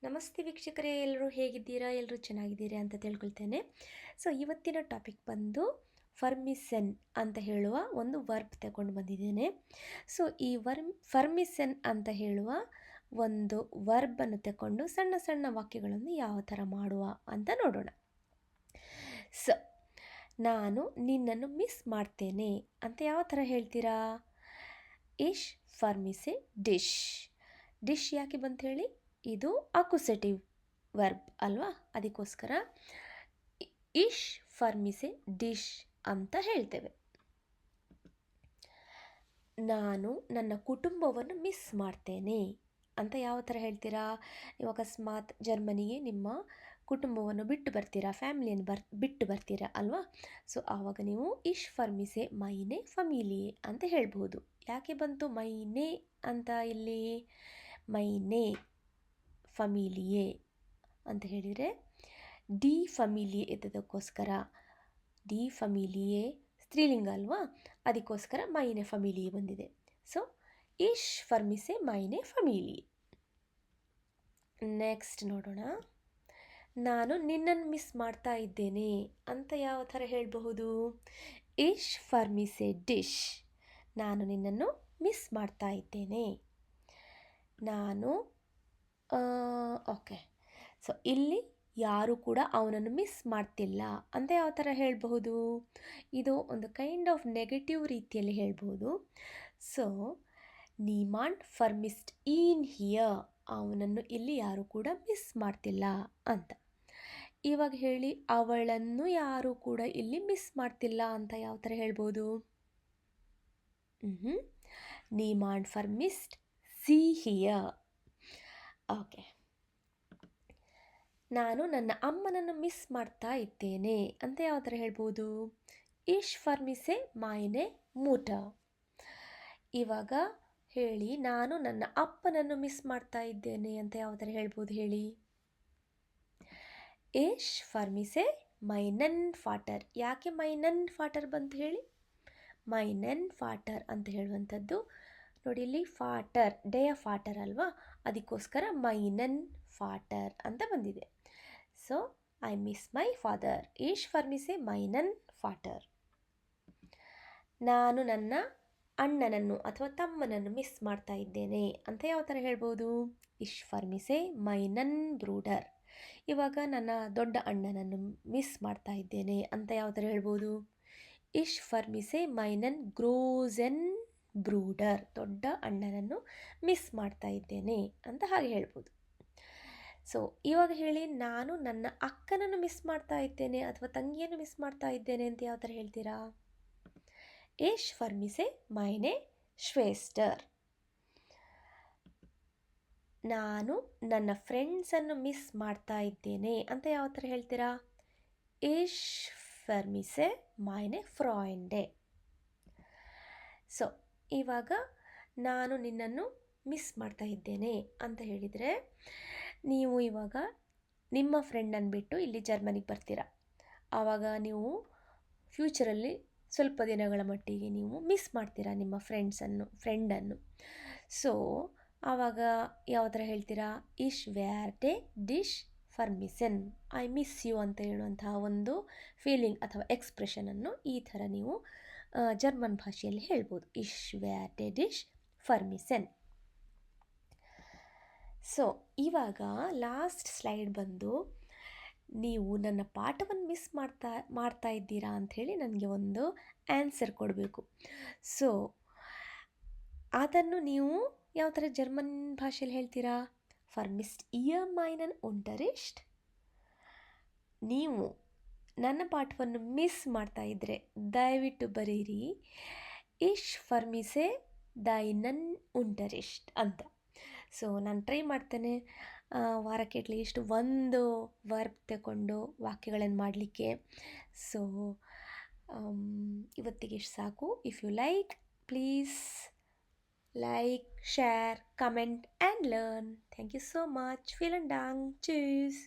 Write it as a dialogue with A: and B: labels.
A: ನಮಸ್ತೆ ವೀಕ್ಷಕರೇ, ಎಲ್ಲರೂ ಹೇಗಿದ್ದೀರಾ? ಎಲ್ಲರೂ ಚೆನ್ನಾಗಿದ್ದೀರಾ ಅಂತ ತಿಳ್ಕೊಳ್ತೇನೆ. ಸೊ ಇವತ್ತಿನ ಟಾಪಿಕ್ ಬಂದು ಫರ್ಮಿಸೆನ್ ಅಂತ ಹೇಳುವ ಒಂದು ವರ್ಬ್ ತಗೊಂಡು ಬಂದಿದ್ದೇನೆ. ಸೊ ಈ ಫರ್ಮಿಸೆನ್ ಅಂತ ಹೇಳುವ ಒಂದು ವರ್ಬನ್ನು ತಗೊಂಡು ಸಣ್ಣ ಸಣ್ಣ ವಾಕ್ಯಗಳನ್ನು ಯಾವ ಥರ ಮಾಡುವ ಅಂತ ನೋಡೋಣ. ಸೊ ನಾನು ನಿನ್ನನ್ನು ಮಿಸ್ ಮಾಡ್ತೇನೆ ಅಂತ ಯಾವ ಥರ ಹೇಳ್ತೀರಾ? ಇಶ್ ಫರ್ಮಿಸೆ ಡಿಶ್. ಡಿಶ್ ಯಾಕೆ ಬಂತ ಹೇಳಿ, ಇದು ಅಕ್ಯುಸೇಟಿವ್ ವರ್ಬ್ ಅಲ್ವಾ, ಅದಕ್ಕೋಸ್ಕರ ಇಶ್ ಫರ್ಮಿಸೆ ಡಿಶ್ ಅಂತ ಹೇಳ್ತೇವೆ. ನಾನು ನನ್ನ ಕುಟುಂಬವನ್ನು ಮಿಸ್ ಮಾಡ್ತೇನೆ ಅಂತ ಯಾವ ಥರ ಹೇಳ್ತೀರಾ? ನೀವು ಅಕಸ್ಮಾತ್ ಜರ್ಮನಿಗೆ ನಿಮ್ಮ ಕುಟುಂಬವನ್ನು ಬಿಟ್ಟು ಬರ್ತೀರಾ, ಫ್ಯಾಮಿಲಿಯನ್ನು ಬಿಟ್ಟು ಬರ್ತೀರಾ ಅಲ್ವಾ. ಸೊ ಆವಾಗ ನೀವು ಇಶ್ ಫರ್ಮಿಸೆ ಮೈನೆ ಫಮಿಲಿಯೇ ಅಂತ ಹೇಳ್ಬೋದು. ಯಾಕೆ ಬಂತು ಮೈನೆ ಅಂತ ಇಲ್ಲಿ? ಮೈನೆ ಫಮಿಲಿಯೇ ಅಂತ ಹೇಳಿದರೆ ಡಿ ಫಮಿಲಿಯೇ ಇದ್ದದಕ್ಕೋಸ್ಕರ. ಡಿ ಫಮಿಲಿಯೇ ಸ್ತ್ರೀಲಿಂಗ ಅಲ್ವಾ, ಅದಕ್ಕೋಸ್ಕರ ಮೈನೆ ಫಮಿಲಿಯೇ ಬಂದಿದೆ. ಸೊ ಇಶ್ ಫರ್ಮಿಸೆ ಮೈನೆ ಫಮಿಲಿಯೇ. ನೆಕ್ಸ್ಟ್ ನೋಡೋಣ. ನಾನು ನಿನ್ನನ್ನು ಮಿಸ್ ಮಾಡ್ತಾ ಇದ್ದೇನೆ ಅಂತ ಯಾವ ಥರ ಹೇಳಬಹುದು? ಇಶ್ ಫರ್ಮಿಸೆ ಡಿಶ್. ನಾನು ನಿನ್ನನ್ನು ಮಿಸ್ ಮಾಡ್ತಾ ಇದ್ದೇನೆ. ನಾನು ಓಕೆ. ಸೊ ಇಲ್ಲಿ ಯಾರು ಕೂಡ ಅವನನ್ನು ಮಿಸ್ ಮಾಡ್ತಿಲ್ಲ ಅಂತ ಯಾವ ಥರ ಹೇಳಬಹುದು? ಇದು ಒಂದು ಕೈಂಡ್ ಆಫ್ ನೆಗೆಟಿವ್ ರೀತಿಯಲ್ಲಿ ಹೇಳ್ಬೋದು. ಸೊ ನಿಮಾಂಡ್ ಫರ್ಮಿಸ್ಡ್ ಈನ್ ಹಿಯರ್, ಅವನನ್ನು ಇಲ್ಲಿ ಯಾರು ಕೂಡ ಮಿಸ್ ಮಾಡ್ತಿಲ್ಲ ಅಂತ. ಇವಾಗ ಹೇಳಿ, ಅವಳನ್ನು ಯಾರು ಕೂಡ ಇಲ್ಲಿ ಮಿಸ್ ಮಾಡ್ತಿಲ್ಲ ಅಂತ ಯಾವ ಥರ ಹೇಳ್ಬೋದು? ನಿಮಾಂಡ್ ಫರ್ಮಿಸ್ಡ್ ಸಿ ಹಿಯರ್. ಓಕೆ. ನಾನು ನನ್ನ ಅಮ್ಮನನ್ನು ಮಿಸ್ ಮಾಡ್ತಾ ಇದ್ದೇನೆ ಅಂತ ಯಾವ ಥರ ಹೇಳ್ಬೋದು? ಇಶ್ ಫರ್ಮಿಸೆ ಮೈನೆ ಮುಟರ್. ಇವಾಗ ಹೇಳಿ, ನಾನು ನನ್ನ ಅಪ್ಪನನ್ನು ಮಿಸ್ ಮಾಡ್ತಾ ಇದ್ದೇನೆ ಅಂತ ಯಾವ ಥರ ಹೇಳ್ಬೋದು ಹೇಳಿ? ಇಶ್ ಫರ್ಮಿಸೆ ಮೈನನ್ ಫಾಟರ್. ಯಾಕೆ ಮೈನನ್ ಫಾಟರ್ ಬಂತು ಹೇಳಿ? ಮೈನನ್ ಫಾಟರ್ ಅಂತ ಹೇಳುವಂಥದ್ದು ನೋಡಿ, ಇಲ್ಲಿ ಫಾಟರ್ ಡೇಯ ಫಾಟರ್ ಅಲ್ವಾ, ಅದಕ್ಕೋಸ್ಕರ ಮೈನನ್ ಫಾಟರ್ ಅಂತ ಬಂದಿದೆ. So I miss my father. ಇಶ್ ಫರ್ಮಿಸೆ ಮೈನನ್ ಫಾಟರ್. ನಾನು ನನ್ನ ಅಣ್ಣನನ್ನು ಅಥವಾ ತಮ್ಮನನ್ನು ಮಿಸ್ ಮಾಡ್ತಾ ಇದ್ದೇನೆ ಅಂತ ಯಾವ ಥರ ಹೇಳ್ಬೋದು? ಇಶ್ ಫರ್ಮಿಸೆ ಮೈನನ್ ಬ್ರೂಡರ್. ಇವಾಗ ನನ್ನ ದೊಡ್ಡ ಅಣ್ಣನನ್ನು ಮಿಸ್ ಮಾಡ್ತಾ ಇದ್ದೇನೆ ಅಂತ ಯಾವ ಥರ ಹೇಳ್ಬೋದು? ಇಶ್ ಫರ್ಮಿಸೆ ಮೈನನ್ ಗ್ರೋಸೆನ್ ಬ್ರೂಡರ್. ದೊಡ್ಡ ಅಣ್ಣನನ್ನು ಮಿಸ್ ಮಾಡ್ತಾ ಇದ್ದೇನೆ ಅಂತ ಹಾಗೆ ಹೇಳ್ಬೋದು. ಸೊ ಇವಾಗ ಹೇಳಿ, ನಾನು ನನ್ನ ಅಕ್ಕನನ್ನು ಮಿಸ್ ಮಾಡ್ತಾ ಇದ್ದೇನೆ ಅಥವಾ ತಂಗಿಯನ್ನು ಮಿಸ್ ಮಾಡ್ತಾ ಇದ್ದೇನೆ ಅಂತ ಯಾವ ಥರ ಹೇಳ್ತೀರಾ? ಇಶ್ ಫರ್ಮಿಸೆ ಮೈನೆ ಶ್ವೇಸ್ಟರ್. ನಾನು ನನ್ನ ಫ್ರೆಂಡ್ಸನ್ನು ಮಿಸ್ ಮಾಡ್ತಾ ಇದ್ದೇನೆ ಅಂತ ಯಾವ ಥರ ಹೇಳ್ತೀರಾ? ಇಶ್ ಫರ್ಮಿಸೆ ಮೈನೆ ಫ್ರಾಯಿಂಡೆ. ಸೊ ಇವಾಗ ನಾನು ನಿನ್ನನ್ನು ಮಿಸ್ ಮಾಡ್ತಾ ಇದ್ದೇನೆ ಅಂತ ಹೇಳಿದರೆ, ನೀವು ಇವಾಗ ನಿಮ್ಮ ಫ್ರೆಂಡನ್ನು ಬಿಟ್ಟು ಇಲ್ಲಿ ಜರ್ಮನಿಗೆ ಬರ್ತೀರಾ. ಆವಾಗ ನೀವು ಫ್ಯೂಚರಲ್ಲಿ ಸ್ವಲ್ಪ ದಿನಗಳ ಮಟ್ಟಿಗೆ ನೀವು ಮಿಸ್ ಮಾಡ್ತೀರಾ ನಿಮ್ಮ ಫ್ರೆಂಡನ್ನು. ಸೊ ಆವಾಗ ಯಾವ ಥರ ಹೇಳ್ತೀರಾ? ಇಶ್ ವ್ಯಾರ್ಟೆ ಡಿಶ್ ಫರ್ಮಿಸೆನ್. ಐ ಮಿಸ್ ಯು ಅಂತ ಹೇಳುವಂತಹ ಒಂದು ಫೀಲಿಂಗ್ ಅಥವಾ ಎಕ್ಸ್ಪ್ರೆಷನನ್ನು ಈ ಥರ ನೀವು ಜರ್ಮನ್ ಭಾಷೆಯಲ್ಲಿ ಹೇಳ್ಬೋದು. ಇಶ್ ವ್ಯಾರ್ಟೆ ಡಿಶ್ ಫರ್ಮಿಸೆನ್. ಸೊ ಇವಾಗ ಲಾಸ್ಟ್ ಸ್ಲೈಡ್ ಬಂದು, ನೀವು ನನ್ನ ಪಾಠವನ್ನು ಮಿಸ್ ಮಾಡ್ತಾ ಇದ್ದೀರಾ ಅಂಥೇಳಿ ನನಗೆ ಒಂದು ಆನ್ಸರ್ ಕೊಡಬೇಕು. ಸೊ ಅದನ್ನು ನೀವು ಯಾವ ಥರ ಜರ್ಮನ್ ಭಾಷೆಯಲ್ಲಿ ಹೇಳ್ತೀರಾ? ಫರ್ಮಿಸ್ಡ್ ಇಯರ್ ಮೈನನ್ ಉಂಟರಿಸ್ಟ್. ನೀವು ನನ್ನ ಪಾಠವನ್ನು ಮಿಸ್ ಮಾಡ್ತಾ ಇದ್ದರೆ ದಯವಿಟ್ಟು ಬರೀರಿ ಇಶ್ ಫರ್ಮಿಸೆ ದೈನನ್ ಉಂಟರಿಸ್ಟ್ ಅಂತ. ಸೊ ನಾನು ಟ್ರೈ ಮಾಡ್ತೇನೆ ವಾರಕ್ಕೆ ಅಟ್ಲೀಸ್ಟ್ ಒಂದು ವರ್ಬ್ ತಗೊಂಡು ವಾಕ್ಯಗಳನ್ನು ಮಾಡಲಿಕ್ಕೆ. ಸೊ ಇವತ್ತಿಗೆ ಇಷ್ಟು ಸಾಕು. If you like, please like, share, comment and learn. Thank you so much. ವಿಲನ್ ಡಾಂಗ್. ಚೂಸ್.